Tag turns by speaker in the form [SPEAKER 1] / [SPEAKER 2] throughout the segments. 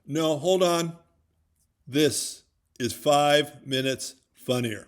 [SPEAKER 1] No, hold on. This is 5 Minutes Funnier.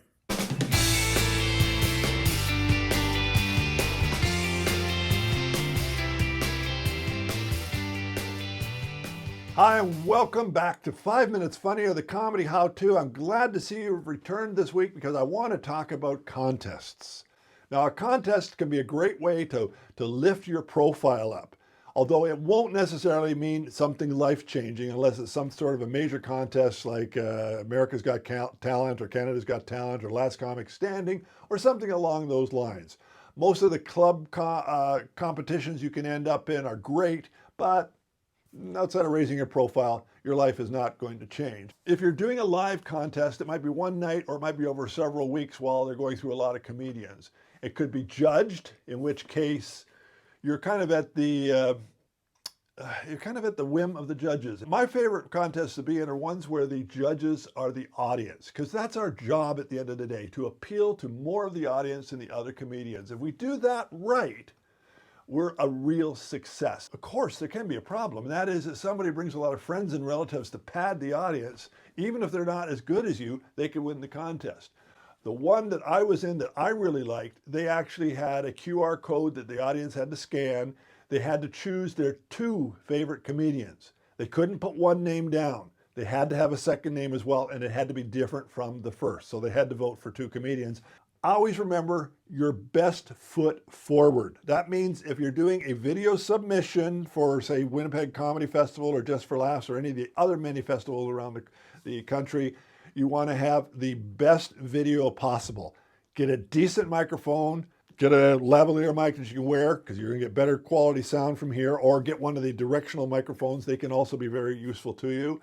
[SPEAKER 2] Hi, and welcome back to 5 Minutes Funnier, the comedy how-to. I'm glad to see you've returned this week because I want to talk about contests. Now, a contest can be a great way to lift your profile up, although it won't necessarily mean something life-changing unless it's some sort of a major contest like America's Got Talent or Canada's Got Talent or Last Comic Standing or something along those lines. Most of the club competitions you can end up in are great, but outside of raising your profile, your life is not going to change. If you're doing a live contest, it might be one night or it might be over several weeks while they're going through a lot of comedians. It could be judged, in which case you're kind of at the whim of the judges. My favorite contests to be in are ones where the judges are the audience, because that's our job at the end of the day, to appeal to more of the audience than the other comedians. If we do that right, we're a real success. Of course, there can be a problem, and that is that somebody brings a lot of friends and relatives to pad the audience. Even if they're not as good as you, they could win the contest. The one that I was in that I really liked, they actually had a QR code that the audience had to scan. They had to choose their two favorite comedians. They couldn't put one name down. They had to have a second name as well, and it had to be different from the first. So they had to vote for two comedians. Always remember your best foot forward. That means if you're doing a video submission for, say, Winnipeg Comedy Festival or Just for Laughs or any of the other many festivals around the country, you want to have the best video possible. Get a decent microphone, get a lavalier mic that you can wear because you're going to get better quality sound from here, or get one of the directional microphones. They can also be very useful to you.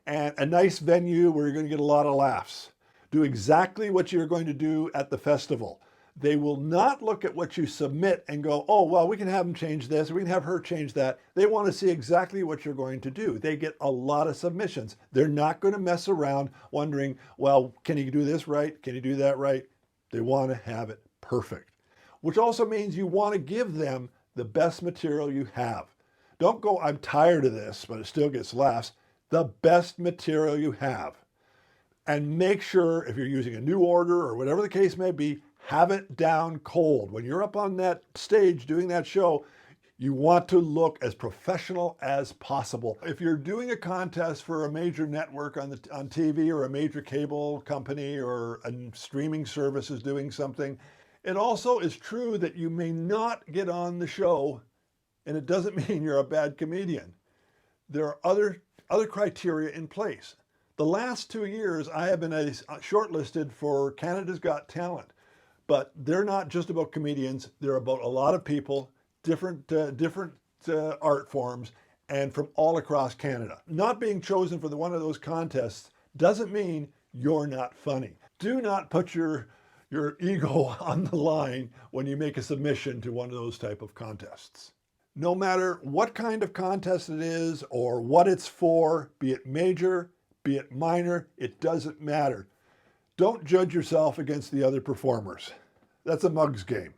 [SPEAKER 2] And a nice venue where you're going to get a lot of laughs. Do exactly what you're going to do at the festival. They will not look at what you submit and go, oh, well, we can have them change this, or we can have her change that. They want to see exactly what you're going to do. They get a lot of submissions. They're not going to mess around wondering, well, can you do this right? Can you do that right? They want to have it perfect, which also means you want to give them the best material you have. Don't go, I'm tired of this, but it still gets laughs. The best material you have. And make sure, if you're using a new order or whatever the case may be, have it down cold. When you're up on that stage doing that show, you want to look as professional as possible. If you're doing a contest for a major network on TV or a major cable company or a streaming service is doing something, it also is true that you may not get on the show, and it doesn't mean you're a bad comedian. There are other criteria in place. The last 2 years, I have been shortlisted for Canada's Got Talent, but they're not just about comedians. They're about a lot of people, different art forms, and from all across Canada. Not being chosen for one of those contests doesn't mean you're not funny. Do not put your ego on the line when you make a submission to one of those type of contests. No matter what kind of contest it is or what it's for, be it major, be it minor, it doesn't matter. Don't judge yourself against the other performers. That's a mug's game.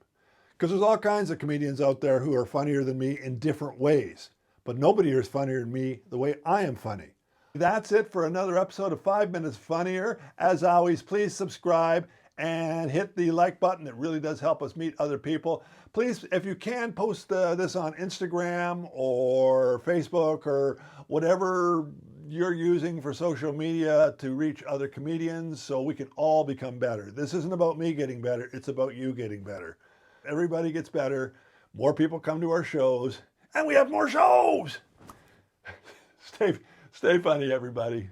[SPEAKER 2] Because there's all kinds of comedians out there who are funnier than me in different ways. But nobody is funnier than me the way I am funny. That's it for another episode of 5 Minutes Funnier. As always, please subscribe and hit the like button. It really does help us meet other people. Please, if you can, post this on Instagram or Facebook or whatever you're using for social media to reach other comedians so we can all become better. This isn't about me getting better, it's about you getting better. Everybody gets better, more people come to our shows, and we have more shows! Stay funny, everybody.